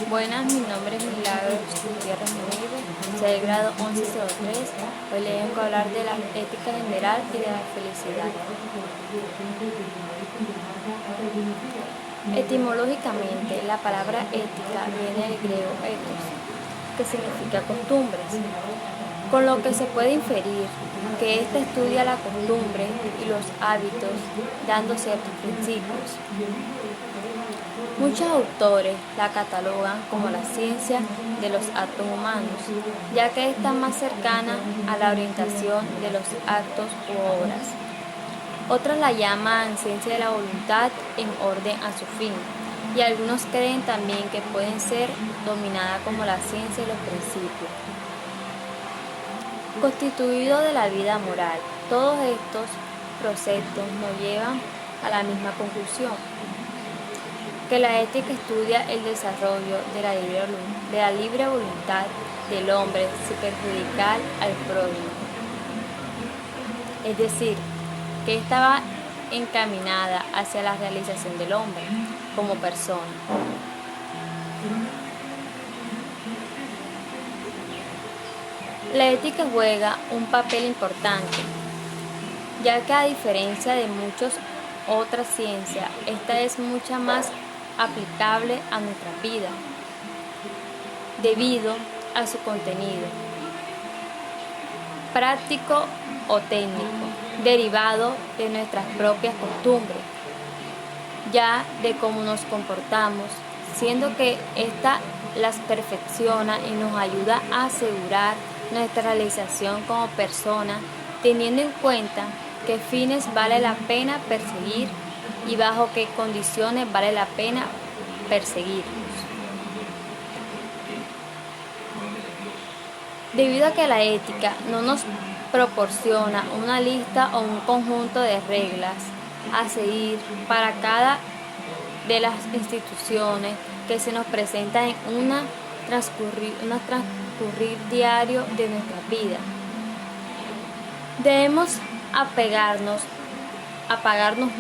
Buenas, mi nombre es Milagros Gutiérrez Muñiz, soy del grado 1103. Hoy les vengo a hablar de la ética general y de la felicidad. Etimológicamente, la palabra ética viene del griego ethos, que significa costumbres, con lo que se puede inferir que ésta estudia la costumbre y los hábitos, dando ciertos principios. Muchos autores la catalogan como la ciencia de los actos humanos, ya que está más cercana a la orientación de los actos u obras. Otros la llaman ciencia de la voluntad en orden a su fin, y algunos creen también que pueden ser dominada como la ciencia de los principios. Constituido de la vida moral, todos estos preceptos nos llevan a la misma conclusión, que la ética estudia el desarrollo de la libre voluntad del hombre sin perjudicar al prójimo. Es decir, que estaba encaminada hacia la realización del hombre como persona. La ética juega un papel importante, ya que a diferencia de muchas otras ciencias, esta es mucho más aplicable a nuestra vida, debido a su contenido práctico o técnico, derivado de nuestras propias costumbres, ya de cómo nos comportamos, siendo que ésta las perfecciona y nos ayuda a asegurar nuestra realización como persona, teniendo en cuenta qué fines vale la pena perseguir y bajo qué condiciones vale la pena perseguirlos. Debido a que la ética no nos proporciona una lista o un conjunto de reglas a seguir para cada de las instituciones que se nos presenta en un transcurrir diario de nuestra vida, debemos apagarnos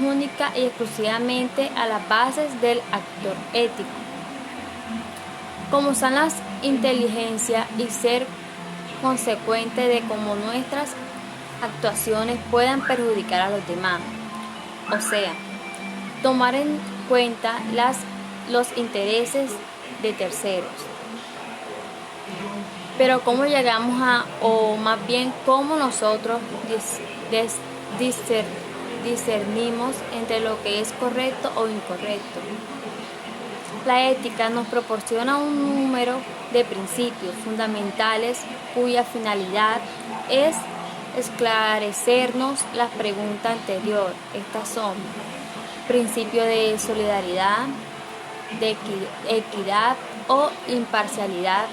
única y exclusivamente a las bases del actor ético, como son las inteligencia y ser consecuente de cómo nuestras actuaciones puedan perjudicar a los demás, o sea, tomar en cuenta los intereses de terceros. Pero cómo llegamos o más bien cómo nosotros discernimos entre lo que es correcto o incorrecto. La ética nos proporciona un número de principios fundamentales cuya finalidad es esclarecernos la pregunta anterior. Estas son principio de solidaridad, de equidad o imparcialidad,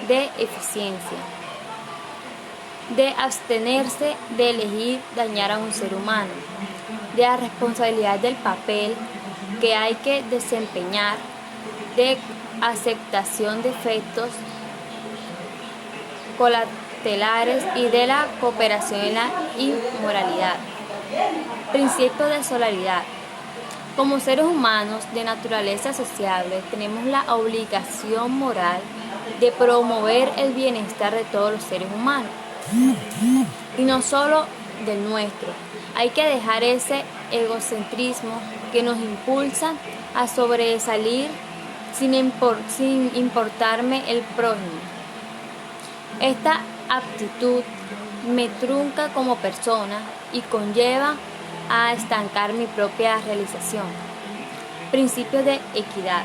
de eficiencia, de abstenerse de elegir dañar a un ser humano, de la responsabilidad del papel que hay que desempeñar, de aceptación de efectos colaterales y de la cooperación en la inmoralidad. Principio de solidaridad. Como seres humanos de naturaleza sociable, tenemos la obligación moral de promover el bienestar de todos los seres humanos, y no solo del nuestro. Hay que dejar ese egocentrismo que nos impulsa a sobresalir sin importarme el prójimo. Esta actitud me trunca como persona y conlleva a estancar mi propia realización. Principio de equidad.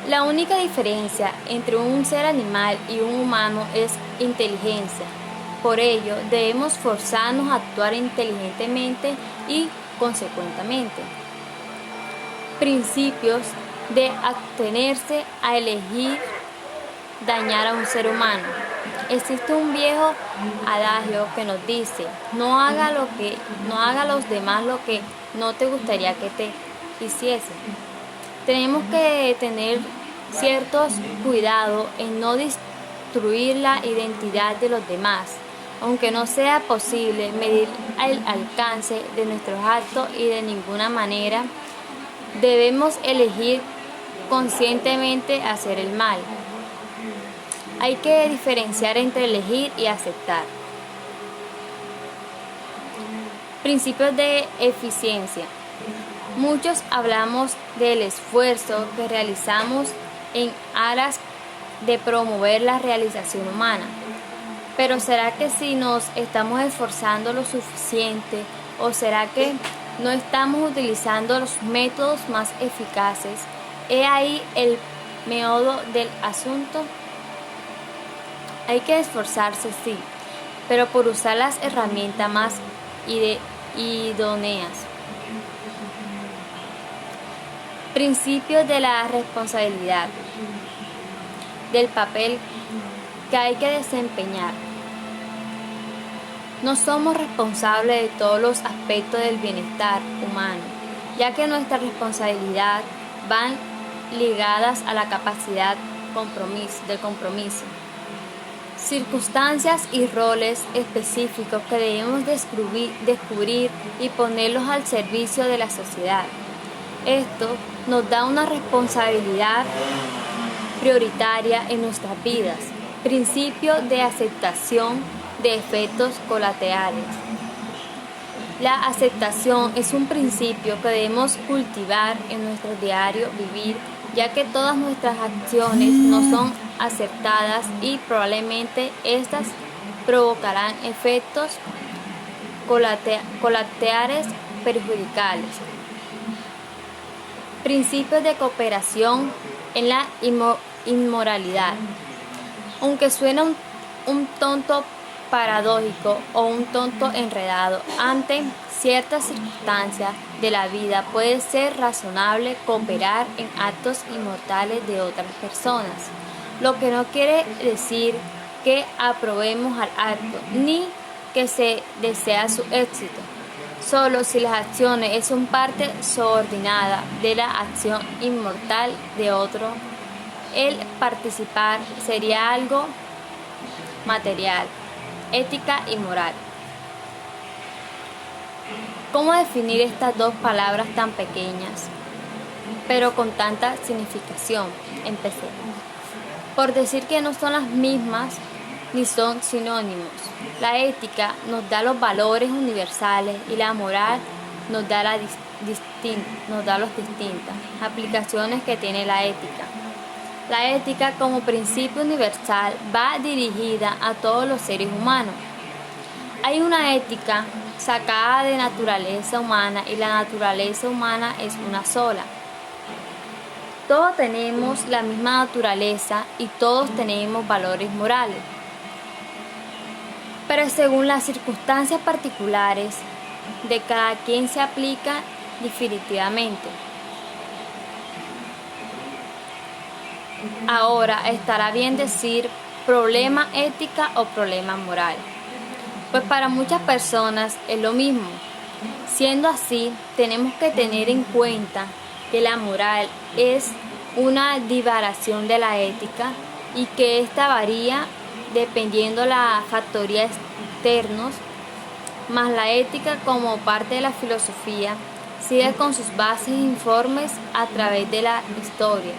La única diferencia entre un ser animal y un humano es inteligencia. Por ello, debemos forzarnos a actuar inteligentemente y consecuentemente. Principios de abstenerse a elegir dañar a un ser humano. Existe un viejo adagio que nos dice: no haga a los demás lo que no te gustaría que te hiciesen. Tenemos que tener ciertos cuidados en no destruir la identidad de los demás, aunque no sea posible medir el alcance de nuestros actos, y de ninguna manera debemos elegir conscientemente hacer el mal. Hay que diferenciar entre elegir y aceptar. Principios de eficiencia. Muchos hablamos del esfuerzo que realizamos en aras de promover la realización humana. Pero ¿será que si nos estamos esforzando lo suficiente o será que no estamos utilizando los métodos más eficaces? He ahí el meollo del asunto. Hay que esforzarse, sí, pero por usar las herramientas más idóneas. Principios de la responsabilidad, del papel que hay que desempeñar. No somos responsables de todos los aspectos del bienestar humano, ya que nuestra responsabilidad van ligadas a la capacidad de compromiso. Circunstancias y roles específicos que debemos descubrir y ponerlos al servicio de la sociedad. Esto nos da una responsabilidad prioritaria en nuestras vidas. Principio de aceptación de efectos colaterales. La aceptación es un principio que debemos cultivar en nuestro diario vivir, ya que todas nuestras acciones no son aceptadas y probablemente estas provocarán efectos colaterales perjudiciales. Principios de cooperación en la inmoralidad. Aunque suena un tonto paradójico o un tonto enredado, ante ciertas circunstancias de la vida puede ser razonable cooperar en actos inmortales de otras personas, lo que no quiere decir que aprobemos al acto ni que se desea su éxito. Solo si las acciones son parte subordinada de la acción inmortal de otro, el participar sería algo material, ética y moral. ¿Cómo definir estas dos palabras tan pequeñas, pero con tanta significación? Empecemos por decir que no son las mismas ni son sinónimos. La ética nos da los valores universales y la moral nos da las distintas aplicaciones que tiene la ética. La ética como principio universal va dirigida a todos los seres humanos. Hay una ética sacada de naturaleza humana y la naturaleza humana es una sola. Todos tenemos la misma naturaleza y todos tenemos valores morales. Pero según las circunstancias particulares de cada quien se aplica definitivamente. Ahora, estará bien decir problema ética o problema moral, pues para muchas personas es lo mismo. Siendo así, tenemos que tener en cuenta que la moral es una derivación de la ética y que ésta varía dependiendo de la factoría externos, más la ética como parte de la filosofía sigue con sus bases e informes a través de la historia,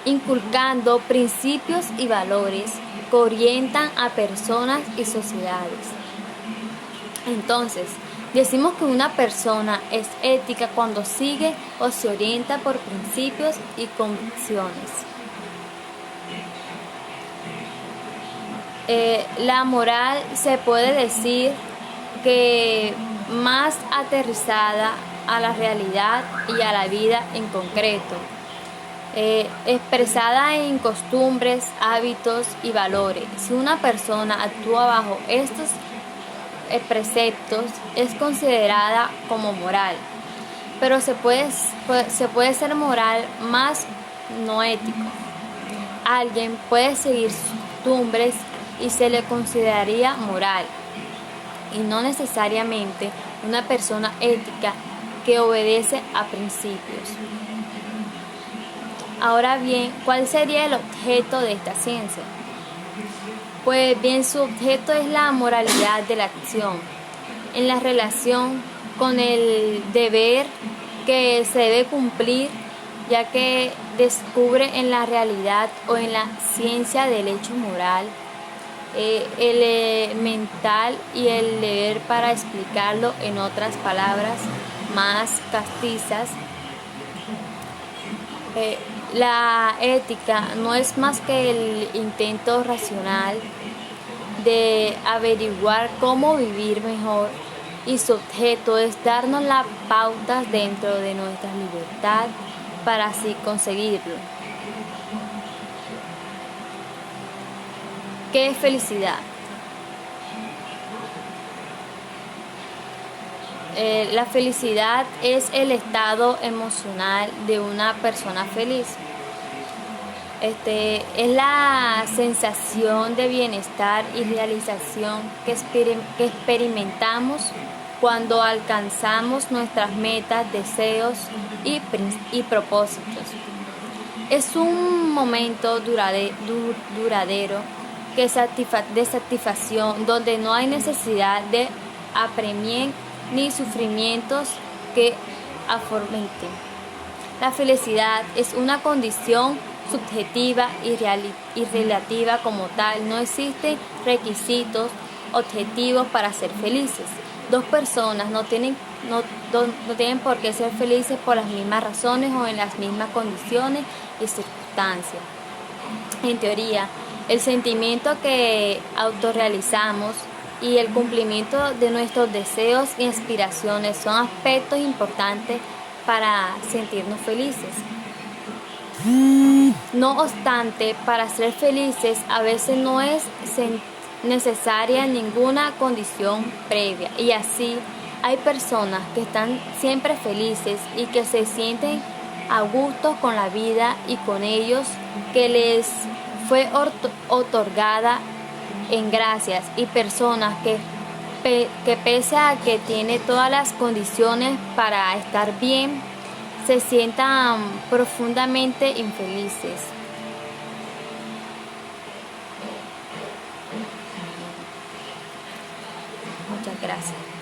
inculcando principios y valores que orientan a personas y sociedades. Entonces, decimos que una persona es ética cuando sigue o se orienta por principios y convicciones. La moral se puede decir que más aterrizada a la realidad y a la vida en concreto, expresada en costumbres, hábitos y valores. Si una persona actúa bajo estos preceptos, es considerada como moral, pero se puede ser moral más no ético. Alguien puede seguir sus costumbres y se le consideraría moral, y no necesariamente una persona ética que obedece a principios. Ahora bien, ¿cuál sería el objeto de esta ciencia? Pues bien, su objeto es la moralidad de la acción, en la relación con el deber que se debe cumplir, ya que descubre en la realidad o en la ciencia del hecho moral elemental y el deber para explicarlo en otras palabras más castizas. La ética no es más que el intento racional de averiguar cómo vivir mejor, y su objeto es darnos las pautas dentro de nuestra libertad para así conseguirlo. ¿Qué es felicidad? La felicidad es el estado emocional de una persona feliz. Es la sensación de bienestar y realización que experimentamos cuando alcanzamos nuestras metas, deseos y propósitos. Es un momento duradero de satisfacción donde no hay necesidad de apremien ni sufrimientos que atormenten. La felicidad es una condición subjetiva y relativa como tal. No existen requisitos objetivos para ser felices. Dos personas no tienen por qué ser felices por las mismas razones o en las mismas condiciones y circunstancias. En teoría, el sentimiento que autorrealizamos y el cumplimiento de nuestros deseos y aspiraciones son aspectos importantes para sentirnos felices. No obstante, para ser felices a veces no es necesaria ninguna condición previa, y así hay personas que están siempre felices y que se sienten a gusto con la vida y con ellos que les fue otorgada en gracias, y personas que pese a que tiene todas las condiciones para estar bien, se sientan profundamente infelices. Muchas gracias.